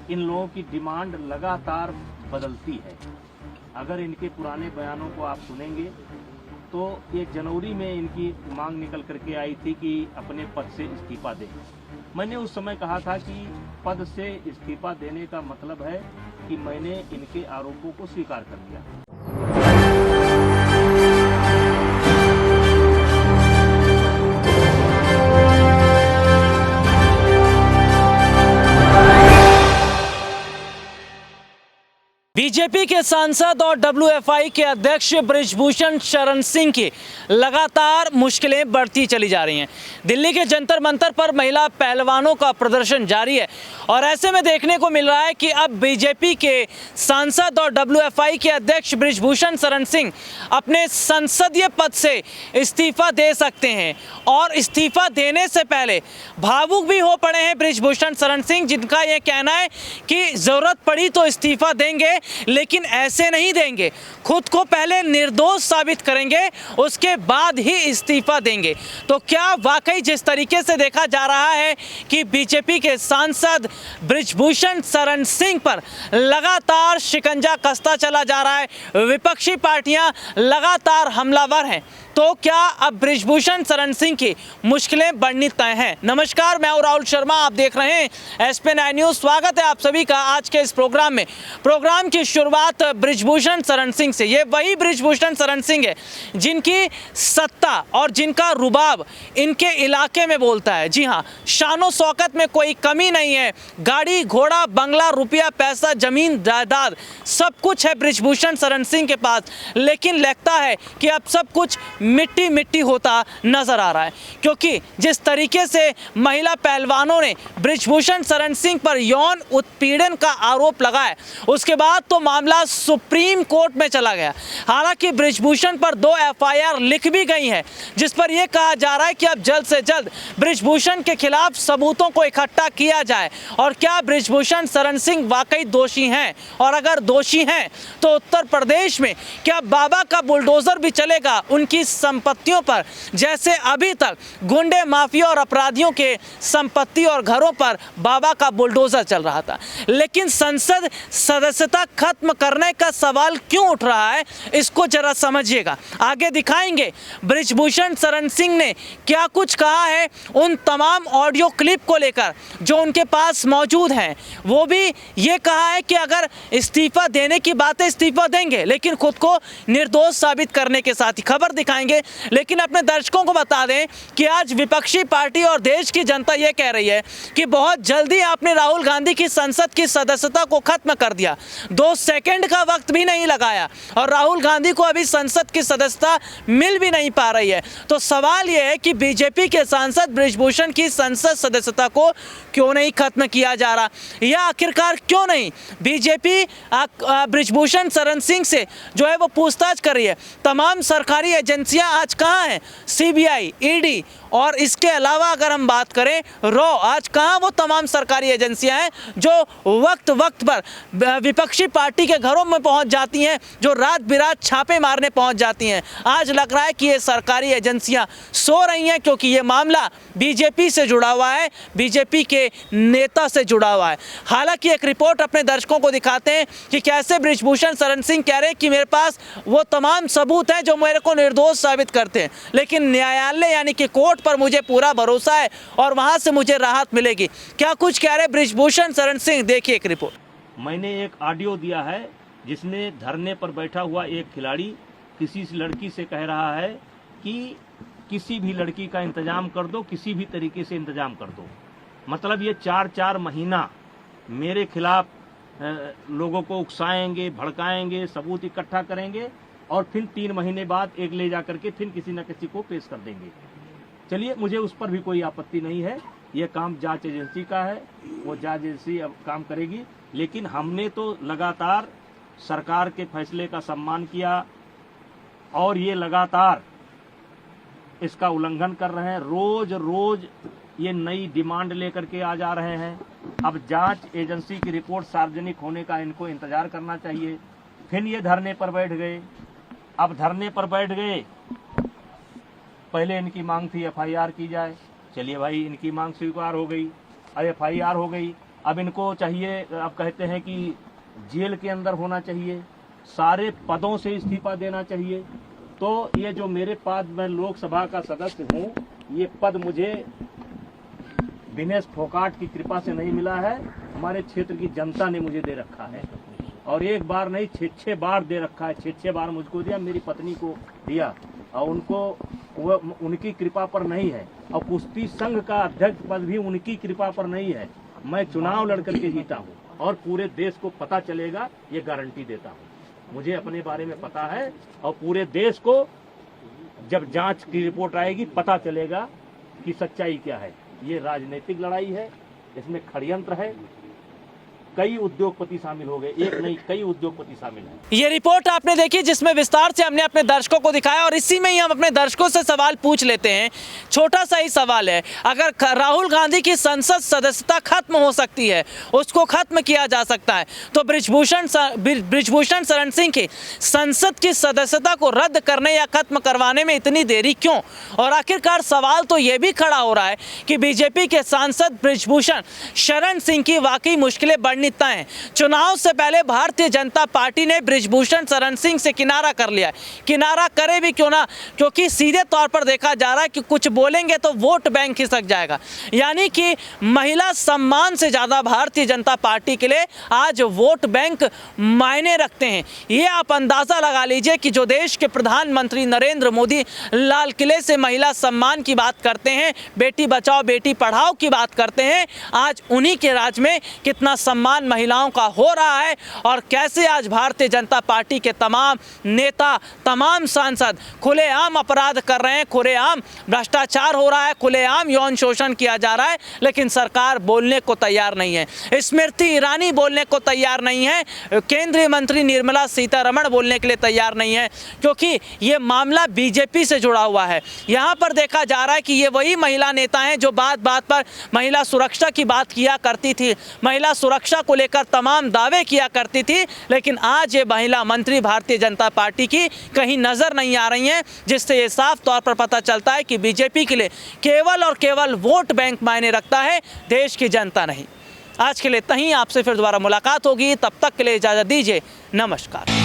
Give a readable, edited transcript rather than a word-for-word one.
इन लोगों की डिमांड लगातार बदलती है। अगर इनके पुराने बयानों को आप सुनेंगे तो ये जनवरी में इनकी मांग निकल करके आई थी कि अपने पद से इस्तीफा दें। मैंने उस समय कहा था कि पद से इस्तीफा देने का मतलब है कि मैंने इनके आरोपों को स्वीकार कर लिया। बीजेपी के सांसद और डब्ल्यूएफआई के अध्यक्ष बृजभूषण शरण सिंह की लगातार मुश्किलें बढ़ती चली जा रही हैं। दिल्ली के जंतर मंतर पर महिला पहलवानों का प्रदर्शन जारी है और ऐसे में देखने को मिल रहा है कि अब बीजेपी के सांसद और डब्ल्यूएफआई के अध्यक्ष बृजभूषण शरण सिंह अपने संसदीय पद से इस्तीफा दे सकते हैं और इस्तीफा देने से पहले भावुक भी हो पड़े हैं बृजभूषण शरण सिंह, जिनका यह कहना है कि जरूरत पड़ी तो इस्तीफा देंगे लेकिन ऐसे नहीं देंगे, खुद को पहले निर्दोष साबित करेंगे उसके बाद ही इस्तीफा देंगे। तो क्या वाकई जिस तरीके से देखा जा रहा है कि बीजेपी के सांसद बृजभूषण शरण सिंह पर लगातार शिकंजा कसता चला जा रहा है, विपक्षी पार्टियां लगातार हमलावर हैं, तो क्या अब बृजभूषण शरण सिंह की मुश्किलें बढ़नी तय हैं। नमस्कार, मैं हूं राहुल शर्मा, आप देख रहे हैं SP9 न्यूज़। स्वागत है आप सभी का आज के इस प्रोग्राम में। प्रोग्राम की शुरुआत बृजभूषण शरण सिंह से। ये वही बृजभूषण शरण सिंह है जिनकी सत्ता और जिनका रुबाब इनके इलाके में बोलता है। जी हाँ, शानो शौकत में कोई कमी नहीं है, गाड़ी घोड़ा बंगला रुपया पैसा जमीन जायदाद सब कुछ है बृजभूषण शरण सिंह के पास, लेकिन लगता है कि अब सब कुछ मिट्टी मिट्टी होता नजर आ रहा है, क्योंकि जिस तरीके से महिला पहलवानों ने बृजभूषण शरण सिंह पर यौन उत्पीड़न का आरोप लगाया, उसके बाद तो मामला सुप्रीम कोर्ट में चला गया। हालांकि बृजभूषण पर 2 FIR लिख भी गई हैं, जिस पर यह कहा जा रहा है कि अब जल्द से जल्द बृजभूषण के खिलाफ सबूतों को इकट्ठा किया जाए और क्या बृजभूषण शरण सिंह वाकई दोषी हैं, और अगर दोषी हैं तो उत्तर प्रदेश में क्या बाबा का बुलडोजर भी चलेगा उनकी संपत्तियों पर, जैसे अभी तक गुंडे माफिया और अपराधियों के संपत्ति और घरों पर बाबा का बुलडोजर चल रहा था। लेकिन संसद सदस्यता खत्म करने का सवाल क्यों उठ रहा है, इसको जरा समझिएगा। आगे दिखाएंगे बृजभूषण शरण सिंह ने क्या कुछ कहा है उन तमाम ऑडियो क्लिप को लेकर जो उनके पास मौजूद हैं। वो भी ये कहा है कि अगर इस्तीफा देने की बात है इस्तीफा देंगे, लेकिन खुद को निर्दोष साबित करने के साथ ही खबर दिखाएंगे। लेकिन अपने दर्शकों को बता दें कि आज विपक्षी पार्टी और देश की जनता ये कह रही है कि बहुत जल्दी आपने राहुल गांधी की संसद की सदस्यता को खत्म कर दिया, 2 सेकंड का वक्त भी नहीं लगाया और राहुल गांधी को अभी संसद की सदस्यता मिल भी नहीं पा रही है। तो सवाल यह है कि बीजेपी के सांसद बृजभूषण की संसद सदस्यता को क्यों नहीं खत्म किया जा रहा, या आखिरकार क्यों नहीं बीजेपी बृजभूषण शरण सिंह से जो है वो पूछताछ कर रही है। तमाम सरकारी एजेंसियां आज कहां हैं, CBI, ED, और इसके अलावा अगर हम बात करें रॉ, आज कहां वो तमाम सरकारी एजेंसियां हैं जो वक्त वक्त पर विपक्षी पार्टी के घरों में पहुंच जाती हैं, जो रात बिरात छापे मारने पहुंच जाती हैं। आज लग रहा है कि ये सरकारी एजेंसियां सो रही हैं, क्योंकि ये मामला बीजेपी से जुड़ा हुआ है, बीजेपी के नेता से जुड़ा हुआ है। हालांकि एक रिपोर्ट अपने दर्शकों को दिखाते हैं कि कैसे बृजभूषण शरण सिंह कह रहे हैं कि मेरे पास वो तमाम सबूत हैं जो मेरे को निर्दोष साबित करते हैं, लेकिन न्यायालय यानी कि कोर्ट पर मुझे पूरा भरोसा है और वहां से मुझे राहत मिलेगी। क्या कुछ कह रहे बृजभूषण शरण सिंह, देखिए एक रिपोर्ट। मैंने एक ऑडियो दिया है जिसने धरने पर बैठा हुआ एक खिलाड़ी किसी लड़की से कह रहा है कि किसी भी लड़की का इंतजाम कर दो, किसी भी तरीके से इंतजाम कर दो। मतलब ये 4 महीना मेरे खिलाफ लोगों को उकसाएंगे, भड़काएंगे, सबूत इकट्ठा करेंगे और फिर 3 महीने बाद एक ले जा करके फिर किसी न किसी को पेश कर देंगे। चलिए, मुझे उस पर भी कोई आपत्ति नहीं है, ये काम जांच एजेंसी का है, वो जांच एजेंसी अब काम करेगी। लेकिन हमने तो लगातार सरकार के फैसले का सम्मान किया और ये लगातार इसका उल्लंघन कर रहे हैं। रोज रोज ये नई डिमांड लेकर के आ जा रहे हैं। अब जांच एजेंसी की रिपोर्ट सार्वजनिक होने का इनको इंतजार करना चाहिए। फिर ये धरने पर बैठ गए। अब धरने पर बैठ गए, पहले इनकी मांग थी FIR की जाए। चलिए भाई, इनकी मांग स्वीकार हो गई, अब FIR हो गई। अब इनको चाहिए, अब कहते हैं कि जेल के अंदर होना चाहिए, सारे पदों से इस्तीफा देना चाहिए। तो ये जो मेरे पास, मैं लोकसभा का सदस्य हूँ, ये पद मुझे दिनेश फोगाट की कृपा से नहीं मिला है, हमारे क्षेत्र की जनता ने मुझे दे रखा है। और एक बार नहीं, 6 बार दे रखा है। 6 बार मुझको दिया, मेरी पत्नी को दिया, और उनको उनकी कृपा पर नहीं है। और कुश्ती संघ का अध्यक्ष पद भी उनकी कृपा पर नहीं है। मैं चुनाव लड़ करके जीता हूँ और पूरे देश को पता चलेगा, ये गारंटी देता हूँ। मुझे अपने बारे में पता है और पूरे देश को जब जांच की रिपोर्ट आएगी पता चलेगा कि सच्चाई क्या है। ये राजनीतिक लड़ाई है, इसमें षड्यंत्र है, कई उद्योगपति शामिल हो गए, एक नहीं कई उद्योगपति शामिल हैं। ये रिपोर्ट आपने देखी जिसमें विस्तार से हमने अपने दर्शकों को दिखाया, और इसी में ही हम अपने दर्शकों से सवाल पूछ लेते हैं। छोटा सा ही सवाल है, अगर राहुल गांधी की संसद सदस्यता खत्म हो सकती है, उसको खत्म किया जा सकता है, तो बृजभूषण शरण सिंह की संसद की सदस्यता को रद्द करने या खत्म करवाने में इतनी देरी क्यों? और आखिरकार सवाल तो ये भी खड़ा हो रहा है कि बीजेपी के सांसद बृजभूषण शरण सिंह की वाकई मुश्किलें है। चुनाव से पहले भारतीय जनता पार्टी ने बृजभूषण शरण सिंह से किनारा कर लिया। किनारा करे भी क्यों ना, क्योंकि सीधे तौर पर देखा जा रहा है कि कुछ बोलेंगे तो वोट बैंक खिसक जाएगा। यानी कि महिला सम्मान से ज्यादा भारतीय जनता पार्टी के लिए आज वोट बैंक मायने रखते हैं। ये आप अंदाजा लगा लीजिए कि जो देश के प्रधानमंत्री नरेंद्र मोदी लाल किले से महिला सम्मान की बात करते हैं, बेटी बचाओ बेटी पढ़ाओ की बात करते हैं, आज उन्हीं के राज में कितना सम्मान महिलाओं का हो रहा है, और कैसे आज भारतीय जनता पार्टी के तमाम नेता, तमाम सांसद खुलेआम अपराध कर रहे हैं, खुलेआम भ्रष्टाचार हो रहा है, खुलेआम यौन शोषण किया जा रहा है, लेकिन सरकार बोलने को तैयार नहीं है। स्मृति ईरानी बोलने को तैयार नहीं है, केंद्रीय मंत्री निर्मला सीतारमण बोलने के लिए तैयार नहीं है, क्योंकि ये मामला बीजेपी से जुड़ा हुआ है। यहाँ पर देखा जा रहा है कि ये वही महिला नेता हैं जो बात बात पर महिला सुरक्षा की बात किया करती थी, महिला सुरक्षा को लेकर तमाम दावे किया करती थी, लेकिन आज ये महिला मंत्री भारतीय जनता पार्टी की कहीं नजर नहीं आ रही हैं, जिससे ये साफ तौर पर पता चलता है कि बीजेपी के लिए केवल और केवल वोट बैंक मायने रखता है, देश की जनता नहीं। आज के लिए इतना ही, आपसे फिर दोबारा मुलाकात होगी, तब तक के लिए इजाजत दीजिए, नमस्कार।